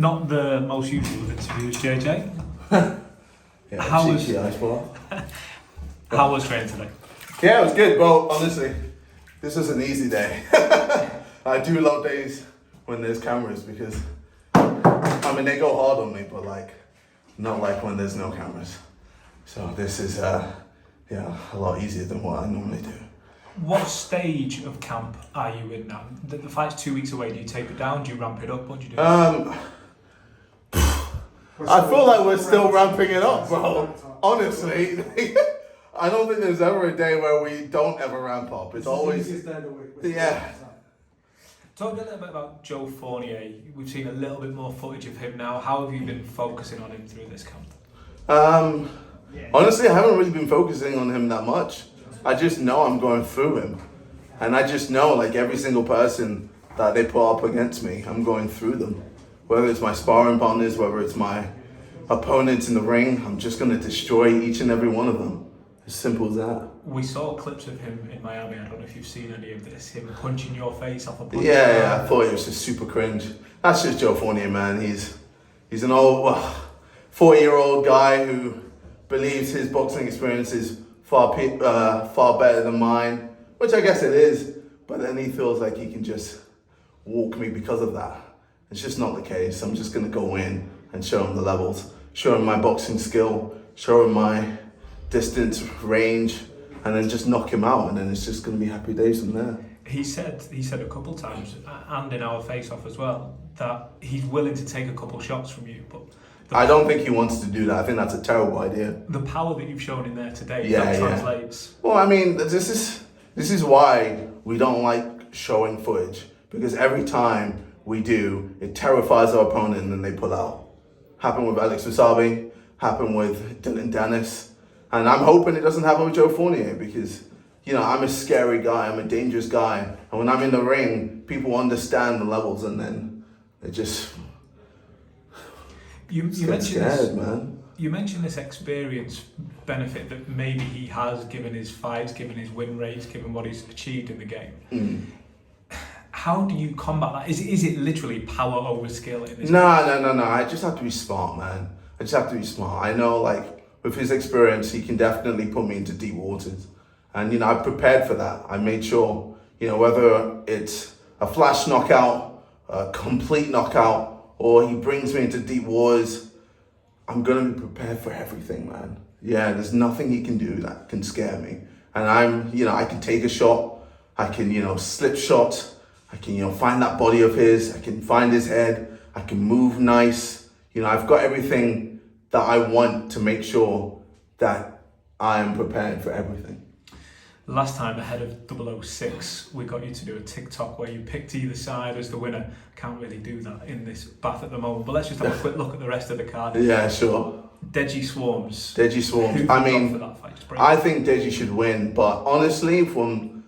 Not the most usual of interviews, JJ. Yeah, How was training today? Yeah, it was good, bro. Honestly, this was an easy day. I do love days when there's cameras because, I mean, they go hard on me, but like, not like when there's no cameras. So this is, a lot easier than what I normally do. What stage of camp are you in now? The fight's 2 weeks away. Do you tape it down? Do you ramp it up? What do you do? I feel like we're still ramping it up, bro. Honestly, I don't think there's ever a day where we don't ever ramp up. It's always, yeah. Talk a little bit about Joe Fournier. We've seen a little bit more footage of him now. How have you been focusing on him through this camp? Honestly, I haven't really been focusing on him that much. I just know I'm going through him. And I just know, like, every single person that they put up against me, I'm going through them. Whether it's my sparring partners, whether it's my opponents in the ring, I'm just going to destroy each and every one of them. As simple as that. We saw clips of him in Miami. I don't know if you've seen any of this. Him punching your face off a punch. Yeah, I thought it was just super cringe. That's just Joe Fournier, man. He's an old, 40-year-old guy who believes his boxing experience is far better than mine, which I guess it is. But then he feels like he can just walk me because of that. It's just not the case. I'm just going to go in and show him the levels, show him my boxing skill, show him my distance, range, and then just knock him out, and then it's just going to be happy days from there. He said a couple times, and in our face-off as well, that he's willing to take a couple shots from you, but I don't think he wants to do that. I think that's a terrible idea. The power that you've shown in there today, that translates. Well, I mean, this is why we don't like showing footage, because every time we do, it terrifies our opponent and then they pull out. Happened with Alex Wasabi, happened with Dylan Dennis, and I'm hoping it doesn't happen with Joe Fournier because, you know, I'm a scary guy, I'm a dangerous guy, and when I'm in the ring, people understand the levels and then they just... You mentioned scared, this, man. You mentioned this experience benefit that maybe he has given his fights, given his win rates, given what he's achieved in the game. How do you combat that? Is it literally power over skill in this? No. I just have to be smart, man. I just have to be smart. I know, like, with his experience, he can definitely put me into deep waters. And, you know, I prepared for that. I made sure, you know, whether it's a flash knockout, a complete knockout, or he brings me into deep waters, I'm going to be prepared for everything, man. Yeah, there's nothing he can do that can scare me. And I can take a shot. I can, slip shot. I can, find that body of his. I can find his head. I can move nice. I've got everything that I want to make sure that I am prepared for everything. Last time ahead of 006, we got you to do a TikTok where you picked either side as the winner. Can't really do that in this bath at the moment, but let's just have a quick look at the rest of the card. Yeah, sure. Deji Swarms. I mean, for that fight? I think Deji should win, but honestly, from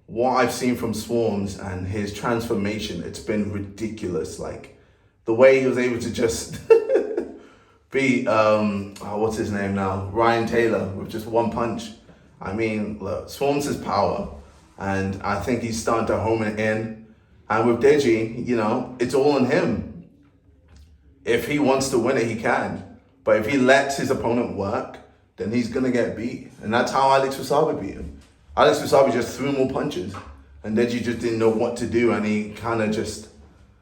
what I've seen from Swarms and his transformation, it's been ridiculous. Like, the way he was able to just beat, what's his name now? Ryan Taylor with just one punch. I mean, look, Swarms has power, and I think he's starting to home it in. And with Deji, it's all on him. If he wants to win it, he can. But if he lets his opponent work, then he's going to get beat. And that's how Alex Wasabi beat him. Alex Wasabi just threw more punches, and Deji just didn't know what to do, and he kind of just...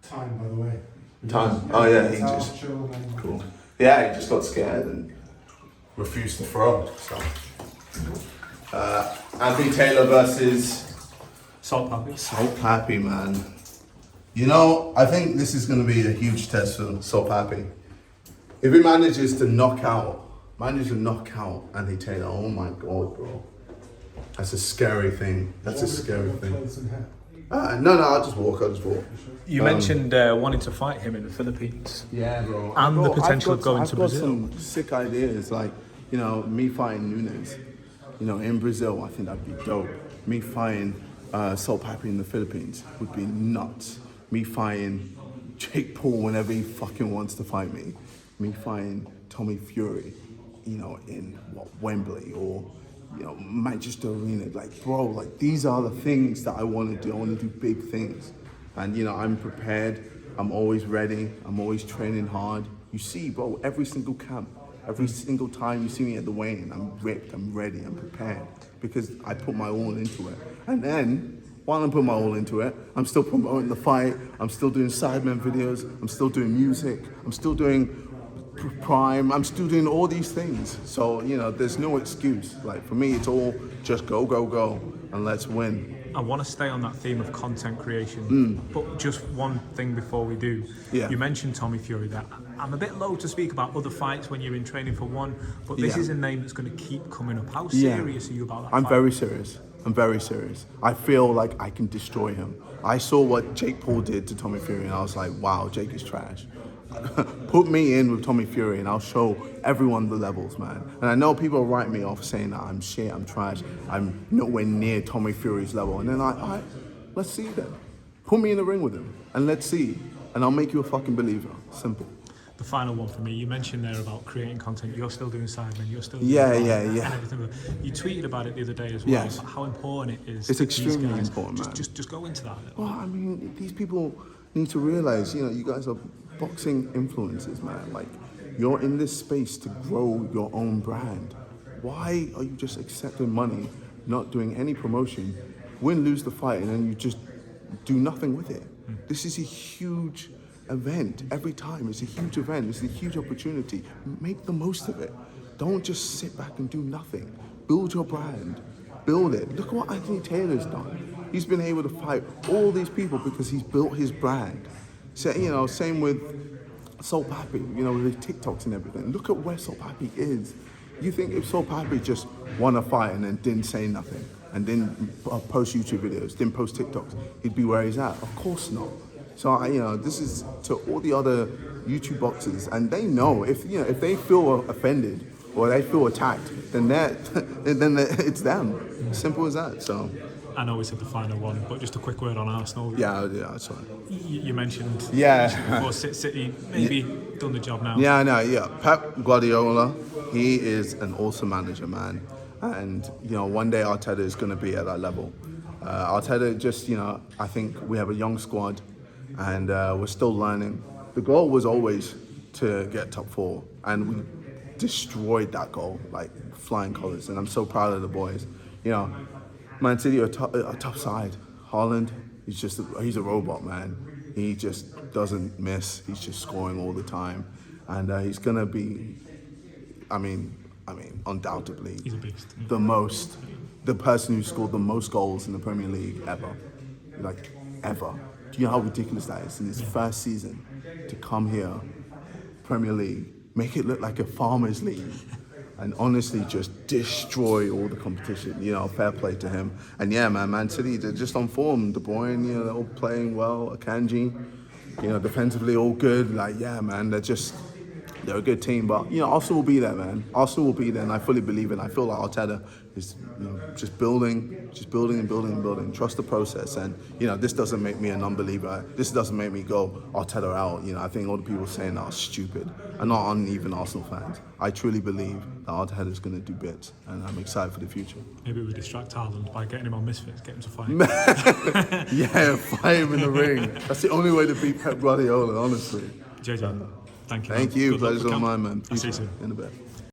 Time, by the way. Time. Oh, yeah, he just... Cool. Yeah, he just got scared and refused to throw. So... Anthony Taylor versus Salt Pappy, man. I think this is going to be a huge test for Salt Pappy. If he manages to knock out Anthony Taylor, oh my God, bro. That's a scary thing. No, I'll just walk. You mentioned wanting to fight him in the Philippines. Yeah, bro. And the potential of going to Brazil. I've got some sick ideas, like, me fighting Nunes. In Brazil, I think that'd be dope. Me fighting Salt Pappy in the Philippines would be nuts. Me fighting Jake Paul whenever he fucking wants to fight me. Me fighting Tommy Fury, in Wembley or, Manchester Arena. Like, bro, these are the things that I want to do. I want to do big things. And, I'm prepared. I'm always ready. I'm always training hard. You see, bro, every single camp, every single time you see me at the weigh-in, I'm ripped, I'm ready, I'm prepared because I put my all into it. And then, while I'm putting my all into it, I'm still promoting the fight. I'm still doing Sidemen videos. I'm still doing music. I'm still doing Prime. I'm still doing all these things. So, you know, there's no excuse. Like, for me, it's all just go, go, go, and let's win. I want to stay on that theme of content creation, but just one thing before we do. Yeah. You mentioned Tommy Fury there. I'm a bit low to speak about other fights when you're in training for one, but this is a name that's going to keep coming up. How serious are you about that I'm fight? very serious. I'm very serious. I feel like I can destroy him. I saw what Jake Paul did to Tommy Fury and I was like, wow, Jake is trash. Put me in with Tommy Fury and I'll show everyone the levels, man. And I know people write me off saying that I'm shit, I'm trash, I'm nowhere near Tommy Fury's level. And then all right, let's see then. Put me in the ring with him and let's see. And I'll make you a fucking believer. Simple. The final one for me, you mentioned there about creating content. You're still doing Sidemen, you're still doing Yeah. And everything. You tweeted about it the other day as well. Yes. How important it is. It's to extremely these guys. important, man. Just go into that a little. Well, I mean, these people need to realize, you know, you guys are boxing influencers, man. Like, you're in this space to grow your own brand. Why are you just accepting money, not doing any promotion, win, lose the fight, and then you just do nothing with it? This is a huge event. Every time, it's a huge event. It's a huge opportunity. Make the most of it. Don't just sit back and do nothing. Build your brand. Build it. Look at what Anthony Taylor's done. He's been able to fight all these people because he's built his brand. So, you know, same with Soul Pappy, you know, with his TikToks and everything. Look at where Soul Pappy is. You think if Soul Pappy just won a fight and then didn't say nothing and didn't post YouTube videos, didn't post TikToks, he'd be where he's at? Of course not. So, you know, this is to all the other YouTube boxers, and they know if they feel offended or they feel attacked, then it's them. Simple as that. So. I know we said the final one, but just a quick word on Arsenal. Yeah, that's right. You mentioned before City maybe done the job now. Yeah. Pep Guardiola, he is an awesome manager, man. And, you know, one day Arteta is going to be at that level. Arteta just, you know, I think we have a young squad and we're still learning. The goal was always to get top 4 and we destroyed that goal, like flying colours. And I'm so proud of the boys. You know, Man City are a tough side. Haaland, he's a robot, man. He just doesn't miss. He's just scoring all the time. And he's going to be, I mean, undoubtedly, he's a beast. The person who scored the most goals in the Premier League ever. Like, ever. Do you know how ridiculous that is in his first season to come here, Premier League, make it look like a farmers league, and honestly just destroy all the competition. You know, fair play to him. And yeah, Man City, they're just on form. De Bruyne, you know, they're all playing well. Akanji, you know, defensively all good. Like, yeah, man, they're a good team. But, you know, Arsenal will be there, man. Arsenal will be there, and I fully believe it. I feel like Arteta is, you know, just building and building. Trust the process. And, you know, this doesn't make me a non-believer. This doesn't make me go Arteta out. You know, I think all the people saying that are stupid and not even Arsenal fans. I truly believe that Arteta is going to do bits, and I'm excited for the future. Maybe we distract Haaland by getting him on Misfits, get him to fight. Yeah, fight him in the ring. That's the only way to beat Pep Guardiola, honestly. JJ, thank you. Thank you. Good luck Pleasure's for all camp. mine, man. I'll see you soon. In a bit.